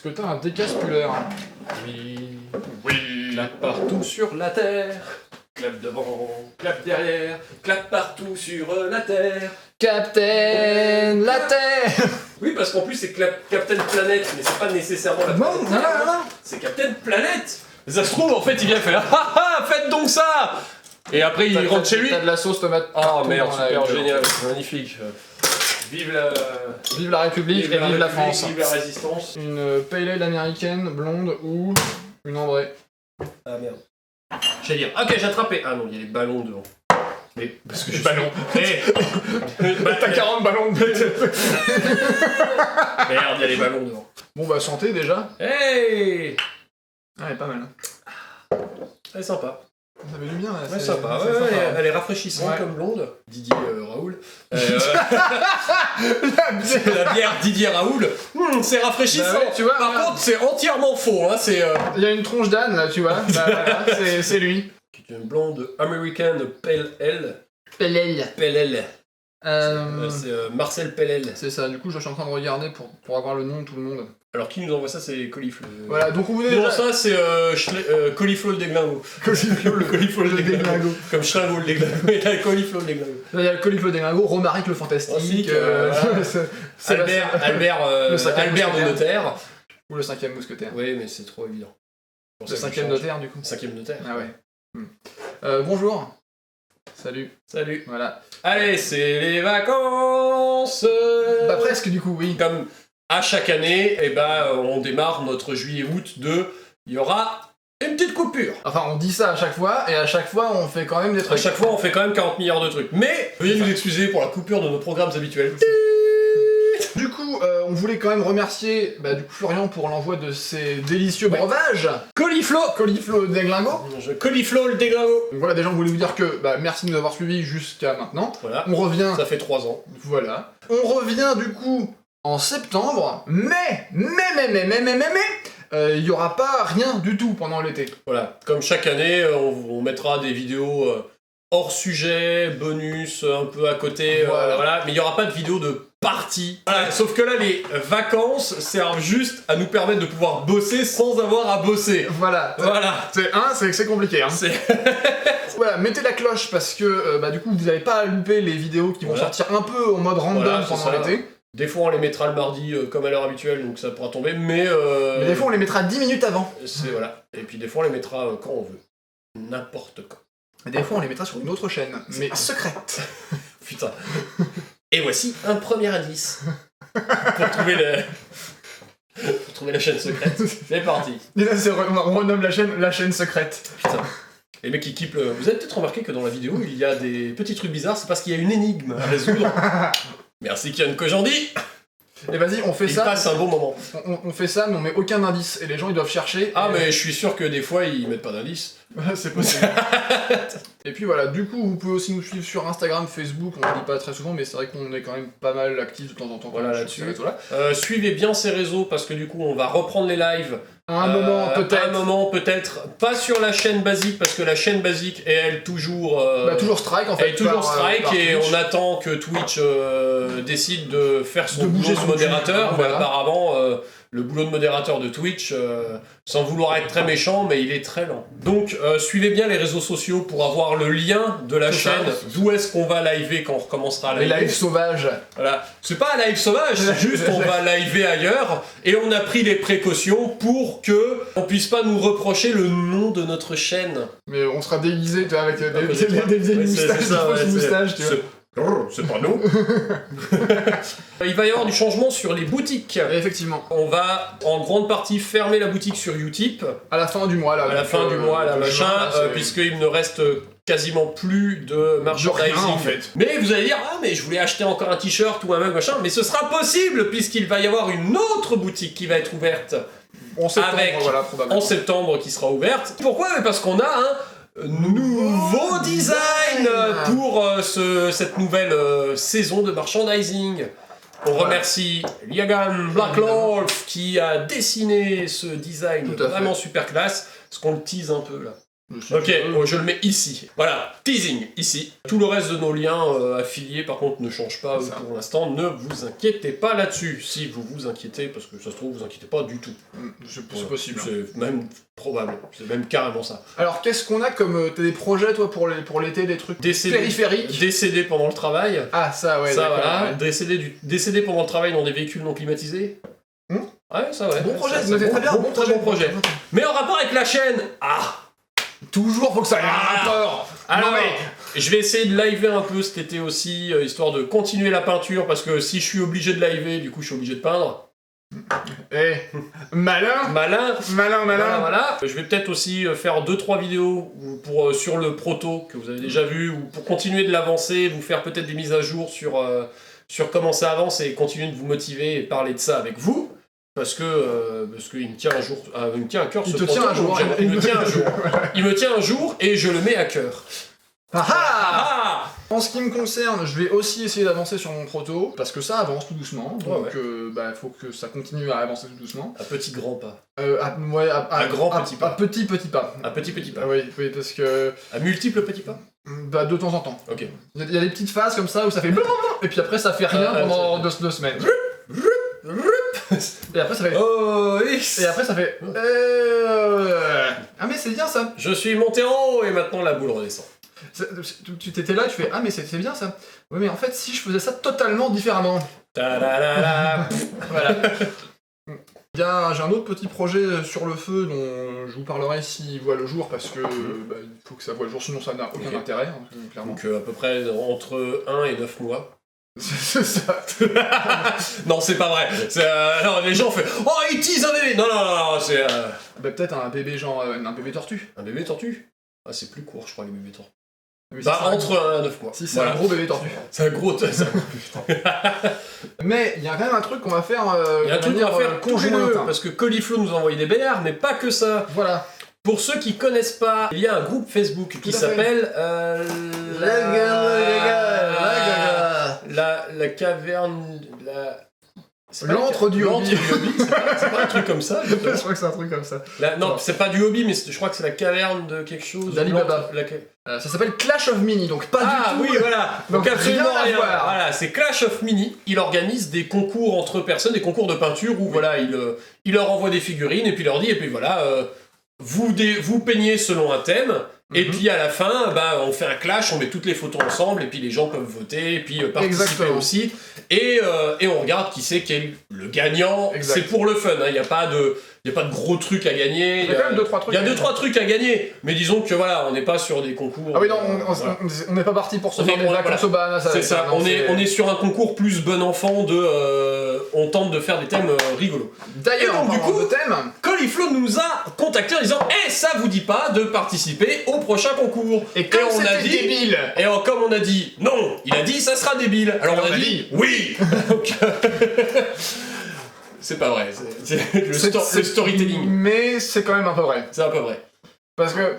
Est-ce que t'as un décaspulaire? Oui. Oui. Clap partout sur la terre. Clap devant, clap derrière. Clap partout sur la terre. Captain la Terre. Oui, parce qu'en plus c'est Captain Planet, mais c'est pas nécessairement la Non, planète non, Terre, non, non. c'est Captain Planet. Ça se trouve, en fait, il vient faire ah ah, faites donc ça. Et après, il rentre chez lui. T'as de la sauce tomate. Oh partout merde, dans la super gueule. génial, magnifique. Vive la... Vive la République et vive la République, France. Vive la résistance. Une pale ale américaine, blonde ou une ambrée. Ah merde. J'allais dire, ok, j'ai attrapé. Ah non, il y a les ballons devant. Mais parce que je Ballons. T'as 40 ballons de Merde, il y a les ballons devant. Bon bah santé déjà. Hey. Ah elle est pas mal. Elle est sympa. Ça fait du bien là. Ouais, c'est- sympa. c'est Ouais, sympa, hein. elle est rafraîchissante Ouais. comme blonde. Didier Raoul. La bière. La bière Didier Raoul. C'est rafraîchissant. Bah ouais, tu vois, Par regarde. contre, c'est entièrement faux. Hein. C'est Il y a une tronche d'âne là, tu vois. Bah voilà, c'est lui. une blonde américaine Pale Ale. Pelle Pale Ale. ale. C'est Marcel Pale Ale. C'est ça, du coup je suis en train de regarder pour avoir le nom de tout le monde. Alors, qui nous envoie ça? C'est Coliflo. Voilà, donc on voulait Non, déjà... ça, c'est Coliflo le déglingo. Coliflo le Coliflo le déglingo. déglingo. Comme Schlingo le déglingo. Et là, Coliflo le déglingo. Là, il y a le Coliflo déglingo, Romaric le fantastique, Ainsi que, voilà. c'est Albert le cinquième Albert de mousquetaire. notaire. Ou le cinquième mousquetaire. Oui, mais c'est trop évident. Pour Le ça que je cinquième change. notaire du coup. Cinquième notaire. Ah ouais. Bonjour. Salut. Salut. Voilà. Allez, c'est les vacances. Bah presque du coup, oui. Comme à chaque année, eh ben, on démarre notre juillet-août de... Il y aura une petite coupure. Enfin, on dit ça à chaque fois, et à chaque fois, on fait quand même des À trucs. chaque fois, on fait quand même 40 milliards de trucs. Mais, veuillez nous excuser pour la coupure de nos programmes habituels. Du coup, on voulait quand même remercier du coup, Florian pour l'envoi de ces délicieux breuvages. Coliflo. Coliflo déglingo. Coliflo le déglingo. Donc voilà, déjà on voulait vous dire que merci de nous avoir suivis jusqu'à maintenant. Voilà. On revient, Ça fait 3 ans. voilà. On revient du coup en septembre, mais, il y aura pas rien du tout pendant l'été. Voilà. Comme chaque année, on mettra des vidéos hors sujet, bonus, un peu à côté. Voilà. Mais il n'y aura pas de vidéo de partie. Voilà. Sauf que là, les vacances servent juste à nous permettre de pouvoir bosser sans avoir à bosser. Voilà. Voilà. C'est compliqué, hein. C'est... Voilà, mettez la cloche parce que du coup vous n'allez pas louper les vidéos qui vont Voilà. sortir un peu en mode random Voilà, c'est pendant ça. l'été. Des fois, on les mettra le mardi comme à l'heure habituelle, donc ça pourra tomber. Mais Mais des fois on les mettra 10 minutes avant. c'est voilà. Et puis des fois, on les mettra quand on veut. N'importe quand. Et des fois on les mettra sur une autre chaîne, mais secrète. Putain. Et voici un premier indice pour trouver pour trouver la chaîne secrète. C'est parti. Et là, on renomme la chaîne secrète. Putain. Les mecs qui kiffent le... Vous avez peut-être remarqué que dans la vidéo, il y a des petits trucs bizarres, c'est parce qu'il y a une énigme à résoudre. Merci Kian Kojandi. Et vas-y, on fait Il ça. passe un bon moment. On fait ça, mais on met aucun indice. Et les gens ils doivent chercher. Ah et- mais je suis sûr que des fois, ils mettent pas d'indice. C'est possible. Et puis voilà, du coup, vous pouvez aussi nous suivre sur Instagram, Facebook, on ne le dit pas très souvent, mais c'est vrai qu'on est quand même pas mal actifs de temps en temps. Voilà, sur là-dessus. ces réseaux-là. Suivez bien ces réseaux parce que du coup, on va reprendre les lives. À un moment, À un peut-être. moment, peut-être. Pas sur la chaîne basique parce que la chaîne basique est elle toujours... Toujours strike en fait. Elle est toujours par, strike par et Twitch. on attend que Twitch décide de faire son De boulot bouger de son modérateur. cul, Mais voilà. apparemment, le boulot de modérateur de Twitch, sans vouloir être très méchant, mais il est très lent. Donc suivez bien les réseaux sociaux pour avoir le lien de la C'est ça. chaîne. D'où est-ce qu'on va liver quand on recommencera à Les live. lives sauvages. Voilà. C'est pas un live sauvage, c'est juste on va liver ailleurs et on a pris les précautions pour que on puisse pas nous reprocher le nom de notre chaîne. Mais on sera déguisés, tu vois, avec des peut-être pas. vieilles Ouais, c'est moustaches, ça, des fausses ouais, moustaches, tu vois. C'est pas nous. Il va y avoir du changement sur les boutiques. Et effectivement, On va en grande partie fermer la boutique sur Utip à la fin du mois, là. à la donc, fin du mois, la de machin, juin, là, c'est- puisqu'il ne reste quasiment plus de merchandising. rien, en fait. Mais vous allez dire, ah mais je voulais acheter encore un t-shirt ou un mug machin, mais ce sera possible puisqu'il va y avoir une autre boutique qui va être ouverte En septembre, avec- voilà, probablement. en septembre qui sera ouverte. Pourquoi? Parce qu'on a un nouveau design pour cette nouvelle saison de merchandising. On remercie Liagan Blacklorf qui a dessiné ce design Tout à fait. vraiment super classe. Parce qu'on le tease un peu là. Ok, je le mets ici. Voilà, teasing, ici. Tout le reste de nos liens affiliés, par contre, ne change pas pour l'instant. Ne vous inquiétez pas là-dessus. Si vous vous inquiétez, parce que ça se trouve, vous inquiétez pas du tout. C'est possible. C'est même probable. C'est même carrément ça. Alors, qu'est-ce qu'on a comme... T'as des projets, toi, pour l'été, des trucs périphériques? Décédé pendant le travail. Ah, ça, ouais, ça, d'accord. Voilà. Ouais. Décédé pendant le travail dans des véhicules non climatisés. Ouais, ça, ouais. Bon projet, c'est très bien. Très bon projet. Mais en rapport avec la chaîne, toujours faut que ça ait un rapport. Alors, je vais essayer de liver un peu cet été aussi, histoire de continuer la peinture, parce que si je suis obligé de liver, du coup je suis obligé de peindre. Malin. Voilà. Je vais peut-être aussi faire 2-3 vidéos sur le proto, que vous avez déjà vu, ou pour continuer de l'avancer, vous faire peut-être des mises à jour sur comment ça avance, et continuer de vous motiver et parler de ça avec vous. Parce qu'il me tient un jour, il me tient à cœur ce projet. Il me tient un jour et je le mets à cœur. En ce qui me concerne, je vais aussi essayer d'avancer sur mon proto, parce que ça avance tout doucement, donc faut que ça continue à avancer tout doucement. À petit grand pas. À grand petit pas. À petit pas. À petit pas. Oui, parce que... À multiples petits pas. Bah, de temps en temps. Ok. Il y a des petites phases comme ça où ça fait et puis après ça fait rien pendant 2 semaines. Et après ça fait... Et après ça fait... Ah mais c'est bien ça. Je suis monté en haut et maintenant la boule redescend. Tu t'étais là, tu fais ah mais c'est bien ça. Oui mais en fait si je faisais ça totalement différemment. Voilà. J'ai un autre petit projet sur le feu dont je vous parlerai s'il voit le jour parce que il faut que ça voit le jour sinon ça n'a aucun intérêt clairement. Donc à peu près entre 1 et 9 mois. C'est ça. Non, c'est pas vrai. Alors les gens font oh, ils teasent un bébé. Non, c'est. Peut-être un bébé genre un bébé tortue. Un bébé tortue. Ah, c'est plus court, je crois, les bébés tortues. Oui, entre 1 et 9 mois. Si c'est un gros bébé tortue. C'est un gros. Mais il y a quand même un truc qu'on va faire. Il y a un truc qu'on va faire conjointement. Parce que Coliflo nous a envoyé des BR, mais pas que ça. Voilà. Pour ceux qui connaissent pas, il y a un groupe Facebook qui s'appelle la caverne... L'antre du hobby. C'est pas un truc comme ça. Je crois que c'est un truc comme ça. Non, c'est pas du hobby, mais je crois que c'est la caverne de quelque chose. d'Alibaba. Ça s'appelle Clash of Mini, donc pas du tout. Ah oui, voilà. Donc absolument rien à voir. Voilà, c'est Clash of Mini. Il organise des concours entre personnes, des concours de peinture où voilà, il leur envoie des figurines et puis il leur dit voilà, vous peignez selon un thème. Et puis à la fin, on fait un clash, on met toutes les photos ensemble, et puis les gens peuvent voter, et puis participer aussi. Et on regarde qui c'est qui est le gagnant. C'est pour le fun, il n'y a pas de gros trucs à gagner. Il y a quand même 2-3 trucs. Il y a 2-3 trucs à gagner, mais disons que voilà, on n'est pas sur des concours. Ah oui, non, on n'est pas parti pour se faire des vacances au Bahamas. C'est ça, on est sur un concours plus bon enfant on tente de faire des thèmes rigolos. D'ailleurs, du coup, Coliflo nous a contacté en disant ça vous dit pas de participer au prochain concours. Et comme on a dit débile. Et comme on a dit non, il a dit ça sera débile. Alors on a dit oui. C'est pas vrai, c'est le storytelling. Mais c'est quand même un peu vrai. C'est un peu vrai. Parce que,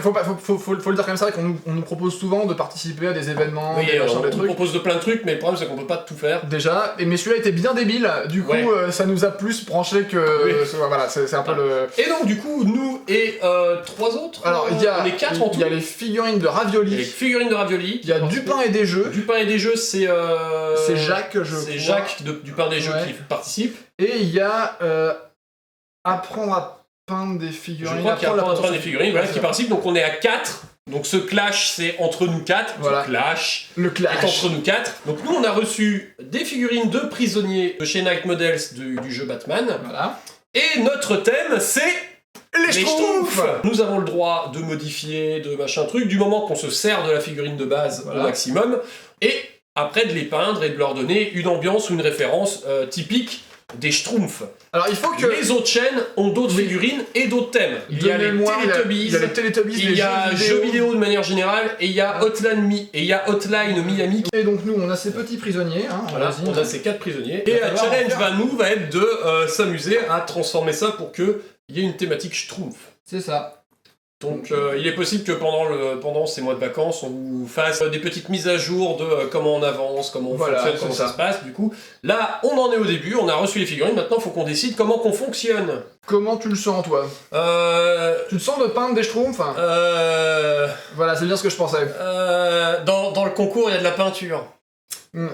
faut le dire comme ça, qu'on nous propose souvent de participer à des événements, oui, des machins, des on trucs. nous propose de plein de trucs, mais le problème c'est qu'on peut pas tout faire. Déjà, mais celui-là était bien débile, du coup ça nous a plus branché que... Voilà, c'est un peu le... Et donc du coup, nous et 3 autres, alors, on est 4 en tout. Il y a les figurines de ravioli. Il y a du pain et des jeux. Du pain et des jeux, c'est Jacques, C'est Jacques du pain des jeux qui participe. Et il y a apprendre à peindre des figurines. Je crois qu'il y a apprendre des figurines qui participent, donc on est à 4. Donc ce clash, c'est entre nous 4. Voilà. Le clash est entre nous 4. Donc nous, on a reçu des figurines de prisonniers de chez Night Models du jeu Batman. Voilà. Et notre thème, c'est... Les Schtroumpfs. Nous avons le droit de modifier, de machin truc, du moment qu'on se sert de la figurine de base au maximum. Et après de les peindre et de leur donner une ambiance ou une référence typique des Schtroumpfs. Alors il faut que... Les autres chaînes ont d'autres figurines et d'autres thèmes. Il y a les Teletubbies, il y a jeux vidéo de manière générale, et il y a Hotline Miami. Et donc nous, on a ces petits prisonniers. On a ces 4 prisonniers. Et le challenge va être de s'amuser à transformer ça pour qu'il y ait une thématique Schtroumpf. C'est ça. Donc il est possible que pendant ces mois de vacances, on vous fasse des petites mises à jour de comment on avance, comment on fonctionne, comment ça se passe. Du coup, là, on en est au début, on a reçu les figurines, maintenant il faut qu'on décide comment qu'on fonctionne. Comment tu le sens, toi? Tu te sens de peindre des schtroumpfs? Voilà, c'est bien ce que je pensais. Dans le concours, il y a de la peinture. Par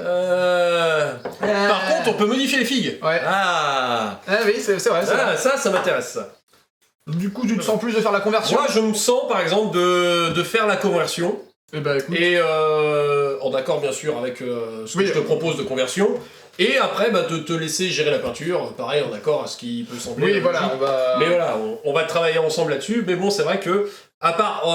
contre, on peut modifier les figues. Ouais. Ah oui, c'est vrai. Ça m'intéresse, ça. Du coup, tu te sens plus de faire la conversion? Moi, je me sens, par exemple, de faire la conversion. Et bah écoute. Et en accord, bien sûr, avec ce que je te propose de conversion. Et après, de te laisser gérer la peinture, pareil, en accord à ce qui peut sembler. Oui, voilà, Mais voilà, on va travailler ensemble là-dessus. Mais bon, c'est vrai que, à part,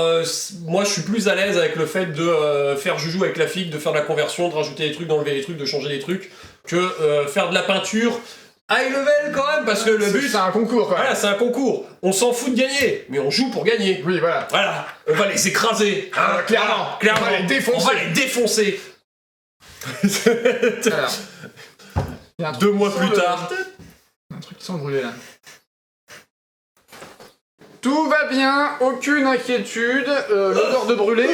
moi, je suis plus à l'aise avec le fait de faire joujou avec la figue, de faire de la conversion, de rajouter des trucs, d'enlever des trucs, de changer des trucs, que faire de la peinture high level quand même, parce que le but... C'est un concours, quoi. Voilà, c'est un concours. On s'en fout de gagner, mais on joue pour gagner. Oui, voilà. Voilà, on va les écraser. Clairement. Clairement. On va les défoncer. On va les défoncer. Alors. Il y a un truc 2 mois plus tard. Un truc qui sent brûlé, là. Tout va bien, aucune inquiétude, l'odeur de brûlé.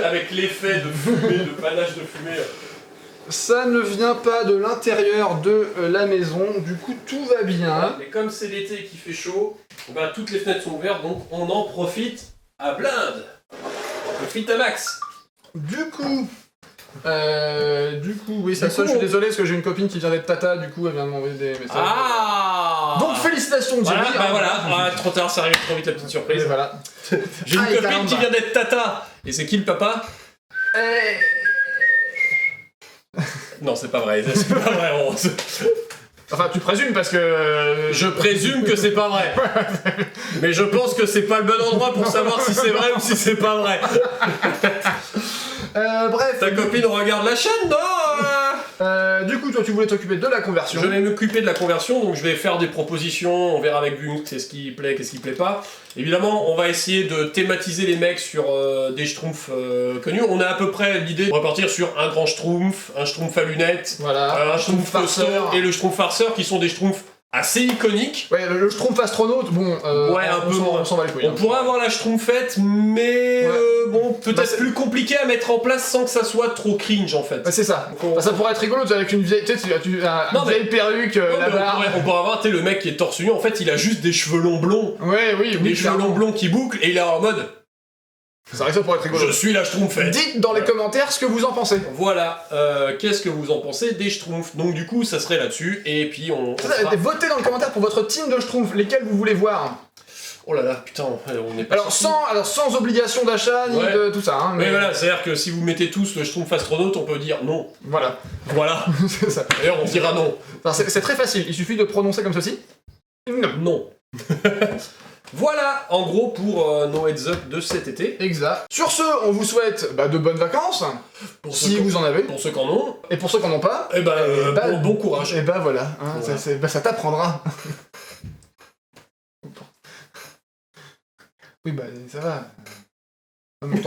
Avec l'effet de fumée, de panache de fumée. Ça ne vient pas de l'intérieur de la maison, du coup tout va bien. Mais comme c'est l'été qui fait chaud, toutes les fenêtres sont ouvertes, donc on en profite à blinde. On profite à max. Du coup, oui, ça sonne, je suis désolé parce que j'ai une copine qui vient d'être tata, du coup elle vient de m'envoyer des messages. Ah Donc félicitations, voilà, Jerry. trop tard, ça arrive trop vite la petite surprise. Et voilà. J'ai une copine qui vient d'être tata. Et c'est qui le papa? Non, c'est pas vrai, c'est pas vrai. Enfin, tu présumes parce que... Je présume que c'est pas vrai. Mais je pense que c'est pas le bon endroit pour savoir si c'est vrai ou si c'est pas vrai. Bref. Ta copine regarde la chaîne, non Du coup, toi, tu voulais t'occuper de la conversion. Je vais m'occuper de la conversion, donc je vais faire des propositions, on verra avec Gung qu'est-ce qui plaît, qu'est-ce qui plaît pas. Évidemment, on va essayer de thématiser les mecs sur des schtroumpfs connus. On a à peu près l'idée de repartir sur un grand schtroumpf, un schtroumpf à lunettes, voilà, un schtroumpf farceur et le schtroumpf farceur qui sont des schtroumpfs assez iconiques. Ouais, le schtroumpf astronaute, bon, ouais, un peu on s'en va les couilles. On pourrait avoir la schtroumpfette, mais bon, peut-être plus compliqué à mettre en place sans que ça soit trop cringe en fait. Ouais, c'est ça. Ça pourrait être rigolo, avec une vieille, une vieille perruque, la barre. On pourrait avoir, le mec qui est torse nu, en fait, il a juste des cheveux longs blonds. Ouais, oui, des cheveux longs blonds qui bouclent, et il est en mode... C'est vrai que ça pourrait être rigolo. Je suis la schtroumpfette. Dites dans les commentaires ce que vous en pensez. Voilà, qu'est-ce que vous en pensez des schtroumpfs? Donc du coup, ça serait là-dessus, et puis on votez dans les commentaires pour votre team de schtroumpfs, lesquels vous voulez voir. Oh là là, putain, on est pas... Alors sans obligation d'achat, ni de tout ça. Hein, mais voilà, c'est-à-dire que si vous mettez tous le schtroumpf astronaute, on peut dire non. Voilà. Voilà. C'est ça. D'ailleurs, on dira non. C'est très facile, il suffit de prononcer comme ceci. Non. Non. Voilà, en gros, pour nos heads-up de cet été. Exact. Sur ce, on vous souhaite de bonnes vacances, si vous en avez. Pour ceux qui en ont. Et pour ceux qui n'en ont pas, bon courage. Et voilà, hein, voilà. Ça t'apprendra. Oui, ça va. Tant pis,